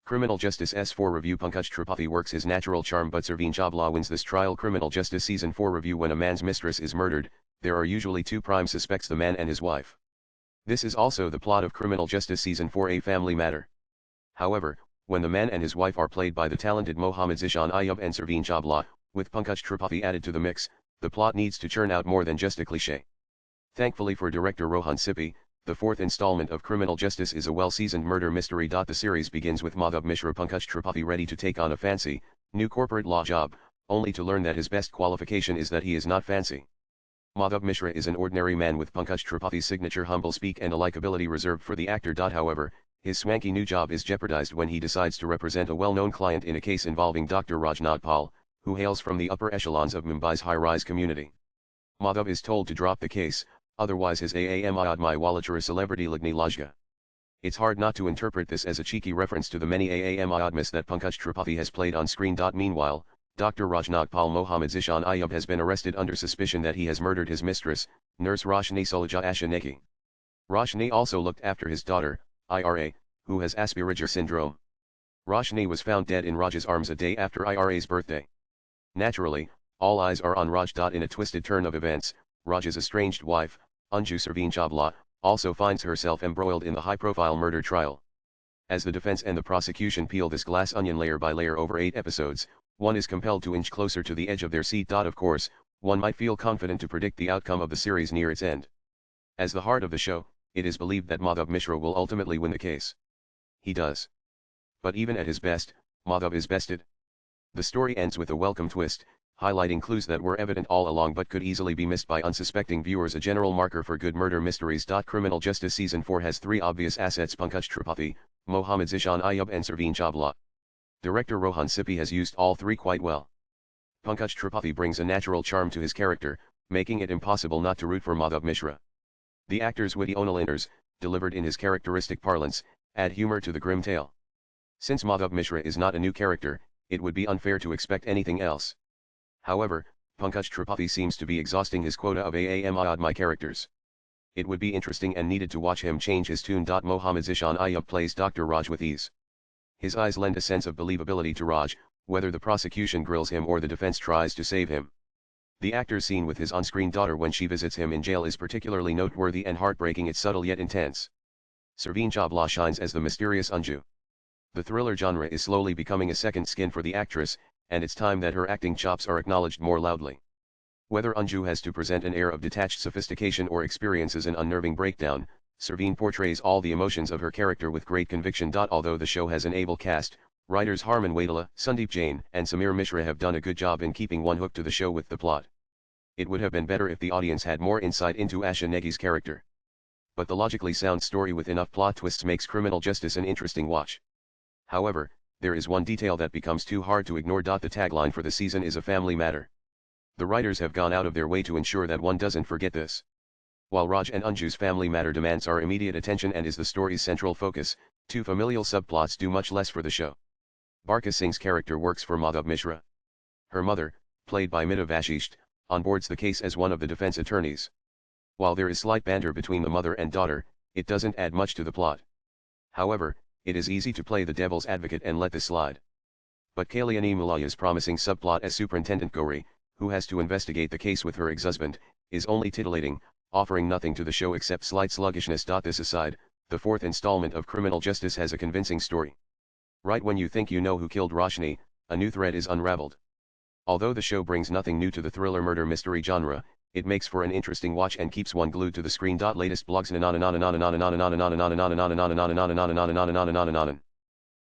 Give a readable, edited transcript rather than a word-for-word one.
Criminal Justice S4 Review. Pankaj Tripathi works his natural charm, but Surveen Chawla wins this trial. Criminal Justice Season 4 Review. When a man's mistress is murdered, there are usually two prime suspects: the man and his wife. This is also the plot of Criminal Justice Season 4, A Family Matter. However, when the man and his wife are played by the talented Mohammad Zishan Ayub and Surveen Chawla, with Pankaj Tripathi added to the mix, the plot needs to churn out more than just a cliché. Thankfully for director Rohan Sippy, the fourth installment of Criminal Justice is a well-seasoned murder mystery. The series begins with Madhav Mishra Pankaj Tripathi ready to take on a fancy, new corporate law job, only to learn that his best qualification is that he is not fancy. Madhav Mishra is an ordinary man with Pankaj Tripathi's signature humble speak and a likability reserved for the actor. However, his swanky new job is jeopardized when he decides to represent a well-known client in a case involving Dr. Raj Nagpal, who hails from the upper echelons of Mumbai's high-rise community. Madhav is told to drop the case, otherwise his Aamai Walachara celebrity Ligni Lajga. It's hard not to interpret this as a cheeky reference to the many Aamai that Pankaj Tripathi has played on screen. Meanwhile, Dr. Raj Nagpal Mohammad Zishan Ayub has been arrested under suspicion that he has murdered his mistress, nurse Roshni Sulja Ashaneki. Roshni also looked after his daughter, Ira, who has Asperger syndrome. Roshni was found dead in Raj's arms a day after Ira's birthday. Naturally, all eyes are on Raj. In a twisted turn of events, Raj's estranged wife, Anju Surveen Chawla, also finds herself embroiled in the high-profile murder trial. As the defense and the prosecution peel this glass onion layer by layer over 8 episodes, one is compelled to inch closer to the edge of their seat. Of course, one might feel confident to predict the outcome of the series near its end. As the heart of the show, it is believed that Madhav Mishra will ultimately win the case. He does. But even at his best, Madhav is bested. The story ends with a welcome twist, highlighting clues that were evident all along but could easily be missed by unsuspecting viewers. A general marker for good murder mysteries. Criminal Justice Season 4 has 3 obvious assets: Pankaj Tripathi, Mohammad Zishan Ayub and Surveen Chawla. Director Rohan Sippy has used all 3 quite well. Pankaj Tripathi brings a natural charm to his character, making it impossible not to root for Madhav Mishra. The actor's witty one-liners, delivered in his characteristic parlance, add humor to the grim tale. Since Madhav Mishra is not a new character, it would be unfair to expect anything else. However, Pankaj Tripathi seems to be exhausting his quota of Aamai characters. It would be interesting and needed to watch him change his tune. Mohammad Zishan Ayub plays Dr. Raj with ease. His eyes lend a sense of believability to Raj, whether the prosecution grills him or the defense tries to save him. The actor's scene with his on-screen daughter when she visits him in jail is particularly noteworthy and heartbreaking. It's subtle yet intense. Surveen Chawla shines as the mysterious Anju. The thriller genre is slowly becoming a second skin for the actress, and it's time that her acting chops are acknowledged more loudly. Whether Anju has to present an air of detached sophistication or experiences an unnerving breakdown, Surveen portrays all the emotions of her character with great conviction. Although the show has an able cast, writers Harman Wadala, Sandeep Jain and Samir Mishra have done a good job in keeping one hooked to the show with the plot. It would have been better if the audience had more insight into Asha Negi's character. But the logically sound story with enough plot twists makes Criminal Justice an interesting watch. However, there is one detail that becomes too hard to ignore. The tagline for the season is a family matter. The writers have gone out of their way to ensure that one doesn't forget this. While Raj and Anju's family matter demands our immediate attention and is the story's central focus, 2 familial subplots do much less for the show. Barka Singh's character works for Madhav Mishra. Her mother, played by Mina Vashisht, onboards the case as one of the defense attorneys. While there is slight banter between the mother and daughter, it doesn't add much to the plot. However, it is easy to play the devil's advocate and let this slide. But Kalyani Malaya's promising subplot as Superintendent Gauri, who has to investigate the case with her ex-husband, is only titillating, offering nothing to the show except slight sluggishness. This aside, the 4th installment of Criminal Justice has a convincing story. Right when you think you know who killed Roshni, a new thread is unraveled. Although the show brings nothing new to the thriller murder mystery genre, it makes for an interesting watch and keeps one glued to the screen. Latest blogs